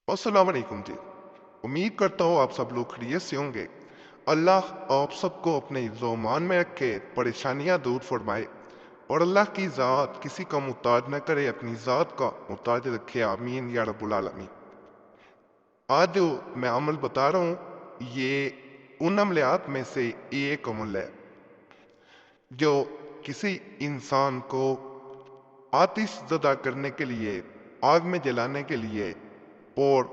अस्सलाम वालेकुम जी। उम्मीद करता हूँ आप सब लोग खैरियत से होंगे। अल्लाह आप सबको अपने ईमान में रखे, परेशानियां दूर फरमाए और अल्लाह की ज़ात किसी का मुहताज न करे, अपनी ज़ात का मुहताज रखे। आमीन या रब्बुल आलमीन। आज जो मैं अमल बता रहा हूँ ये उन अमलियात में से एक अमल है जो किसी इंसान को आतिश ज़दा करने के लिए, आग में जलाने के लिए और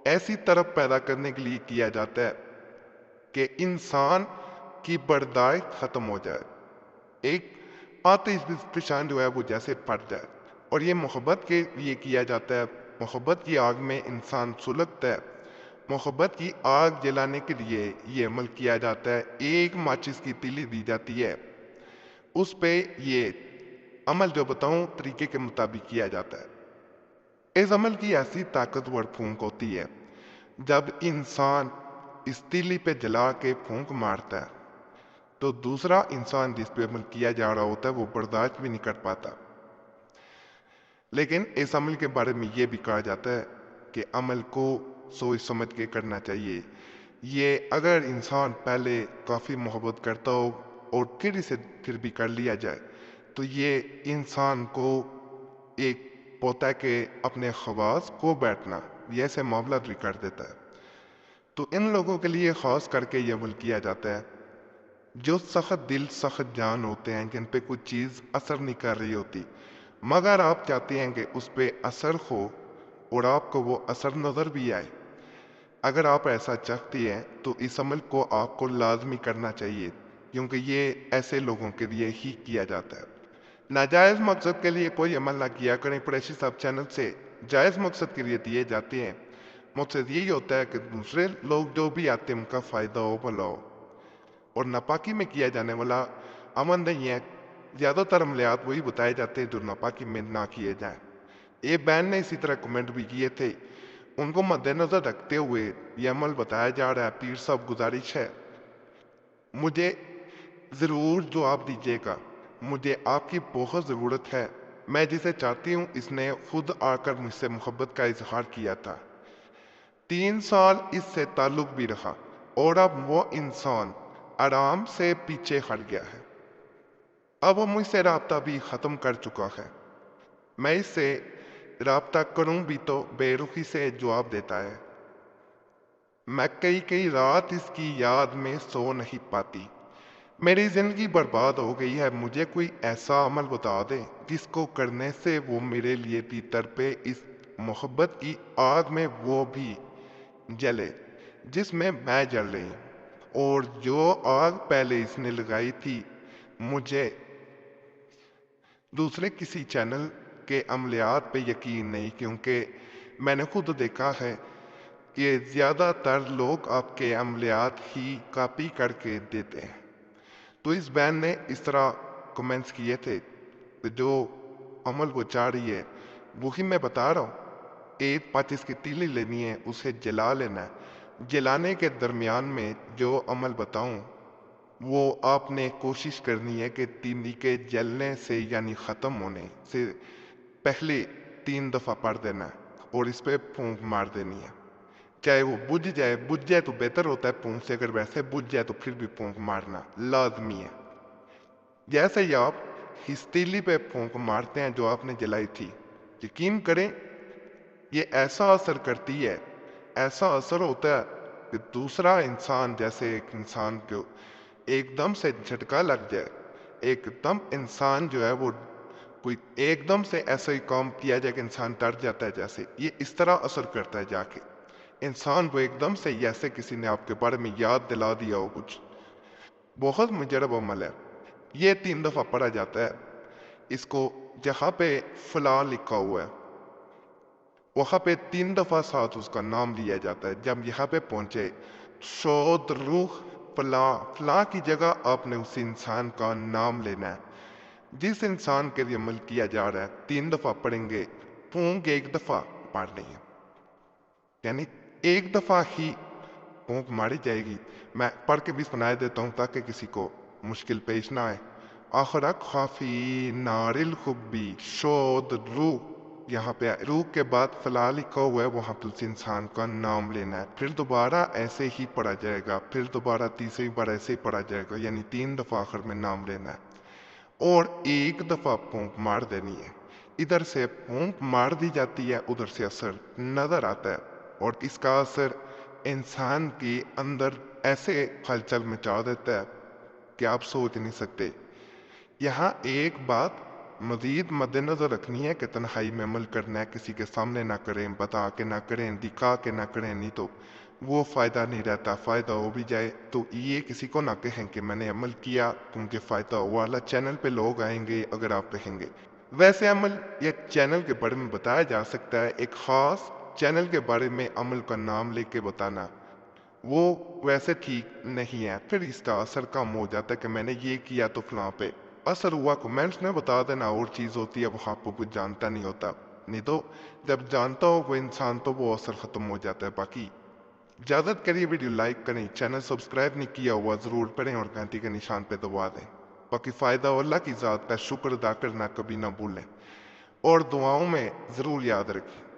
ऐसी तरफ पैदा करने के लिए किया जाता है कि इंसान की बर्दाश्त खत्म हो जाए, एक आतिश फिशान जो है वो जैसे फट जाए। और ये मोहब्बत के लिए किया जाता है। मोहब्बत की आग में इंसान सुलगता है। मोहब्बत की आग जलाने के लिए ये अमल किया जाता है। एक माचिस की तीली दी जाती है, उस पे ये अमल जो बताऊं तरीके के मुताबिक किया जाता है। इस अमल की ऐसी ताकतवर फूंक होती है, जब इंसान इस तीली पे जला के फूंक मारता है तो दूसरा इंसान जिस पे अमल किया जा रहा होता है वो बर्दाश्त भी नहीं कर पाता। लेकिन इस अमल के बारे में ये भी कहा जाता है कि अमल को सोच समझ के करना चाहिए। ये अगर इंसान पहले काफ़ी मोहब्बत करता हो और फिर इसे फिर भी कर लिया जाए तो ये इंसान को एक होता है कि अपने ख्वास को बैठना, ये ऐसे मामला भी कर देता है। तो इन लोगों के लिए ख़ास करके ये अमल किया जाता है जो सख्त दिल सख्त जान होते हैं, जिन पे कोई चीज़ असर नहीं कर रही होती, मगर आप चाहते हैं कि उस पर असर हो और आपको वो असर नज़र भी आए। अगर आप ऐसा चाहते हैं तो इस अमल को आपको लाजमी करना चाहिए, क्योंकि ये ऐसे लोगों के लिए ही किया जाता है। नाजायज़ मकसद के लिए कोई अमल ना किया करें। कुरैशी सब चैनल से जायज़ मकसद के लिए दिए जाते हैं। मकसद यही होता है कि दूसरे लोग जो भी आते हैं उनका फ़ायदा हो, भला हो। और नापाकी में किया जाने वाला अमल नहीं है। ज़्यादातर अमलियात वही बताए जाते हैं जो नापाकी में ना किए जाएं। ये बैन ने इसी तरह कमेंट भी किए थे। उनको मद्देनजर रखते हुए ये अमल बताया जा रहा है। पीर साहब, गुजारिश है मुझे ज़रूर जवाब दीजिएगा। मुझे आपकी बहुत ज़रूरत है। मैं जिसे चाहती हूँ इसने खुद आकर मुझसे मोहब्बत का इजहार किया था। 3 साल इससे ताल्लुक भी रहा और अब वो इंसान आराम से पीछे हट गया है। अब वो मुझसे राब्ता भी ख़त्म कर चुका है। मैं इससे राब्ता करूं भी तो बेरुखी से जवाब देता है। मैं कई कई रात इसकी याद में सो नहीं पाती। मेरी ज़िंदगी बर्बाद हो गई है। मुझे कोई ऐसा अमल बता दे जिसको करने से वो मेरे लिए भी तड़पे, इस मोहब्बत की आग में वो भी जले जिसमें मैं जल रही हूँ। और जो आग पहले इसने लगाई थी, मुझे दूसरे किसी चैनल के अमलियात पे यकीन नहीं, क्योंकि मैंने खुद देखा है कि ज़्यादातर लोग आपके अमलियात ही कॉपी करके देते हैं। तो इस बैन ने इस तरह कमेंट्स किए थे कि जो अमल वो चाह रही है वही मैं बता रहा हूँ। एक पाचिस की तीली लेनी है, उसे जला लेना है। जलाने के दरमियान में जो अमल बताऊं वो आपने कोशिश करनी है कि तीली के जलने से यानी ख़त्म होने से पहले 3 दफ़ा पढ़ देना है और इस पे फूंक मार देनी है। चाहे वो बुझ जाए तो बेहतर होता है फूंक से, अगर वैसे बुझ जाए तो फिर भी फूंक मारना लाजमी है। जैसे ही आप इस तीली पे फूंक मारते हैं जो आपने जलाई थी, यकीन करें ये ऐसा असर करती है, ऐसा असर होता है कि दूसरा इंसान, जैसे एक इंसान को एकदम से झटका लग जाए, एकदम इंसान जो है वो कोई एकदम से ऐसा ही काम किया जाए कि इंसान डर जाता है, जैसे ये इस तरह असर करता है जाके इंसान को एकदम से, जैसे किसी ने आपके बारे में याद दिला दिया हो कुछ। बहुत मुजरब अमल है। ये 3 दफ़ा पढ़ा जाता है। इसको जहाँ पे फला लिखा हुआ है वहाँ पे 3 दफ़ा साथ उसका नाम लिया जाता है। जब यहाँ पे पहुँचे शोद रूह फला, फला की जगह आपने उस इंसान का नाम लेना है जिस इंसान के लिए अमल किया जा रहा है। 3 दफ़ा पढ़ेंगे, फूंक 1 दफ़ा मारनी है, यानी 1 दफ़ा ही फूंक मारी जाएगी। मैं पढ़ के भी सुनाई देता हूँ ताकि किसी को मुश्किल पेश ना आए। आखरक खाफी नारिल खुब्बी शोद रूह, یہاں پہ روح کے بعد فلا لکھا ہوا ہے، وہاں پہ اس انسان کا نام لینا ہے، پھر دوبارہ ایسے ہی پڑھا جائے گا، پھر دوبارہ تیسری بار ایسے ہی پڑھا جائے گا، یعنی 3 دفعہ آخر میں نام لینا ہے اور 1 دفعہ پھونک مار دینی ہے۔ ادھر سے پھونک مار دی جاتی ہے، ادھر سے اثر نظر آتا ہے، اور اس کا اثر انسان کے اندر ایسے ہلچل مچا دیتا ہے کہ آپ سوچ نہیں سکتے۔ یہاں ایک بات مزید مد نظر رکھنی ہے کہ تنہائی میں عمل کرنا ہے، کسی کے سامنے نہ کریں، بتا کے نہ کریں، دکھا کے نہ کریں، نہیں تو وہ فائدہ نہیں رہتا، فائدہ ہو بھی جائے تو یہ کسی کو نہ کہیں کہ میں نے عمل کیا کیونکہ فائدہ ہوا، اللہ چینل پہ لوگ آئیں گے اگر آپ کہیں گے۔ ویسے عمل یا چینل کے بارے میں بتایا جا سکتا ہے، ایک خاص چینل کے بارے میں عمل کا نام لے کے بتانا وہ ویسے ٹھیک نہیں ہے، پھر اس کا اثر کم ہو جاتا ہے کہ میں نے یہ کیا تو فلاں پہ اثر ہوا، کمنٹس میں بتا دینا اور چیز ہوتی ہے، وہاں پہ کچھ جانتا نہیں ہوتا، نہیں تو جب جانتا ہو وہ انسان تو وہ اثر ختم ہو جاتا ہے۔ باقی اجازت کریے، ویڈیو لائک کریں، چینل سبسکرائب نہیں کیا ہوا ضرور کریں اور گھنٹی کے نشان پہ دبا دیں۔ باقی فائدہ اللہ کی ذات کا، شکر ادا کرنا کبھی نہ بھولیں اور دعاؤں میں ضرور یاد رکھیں۔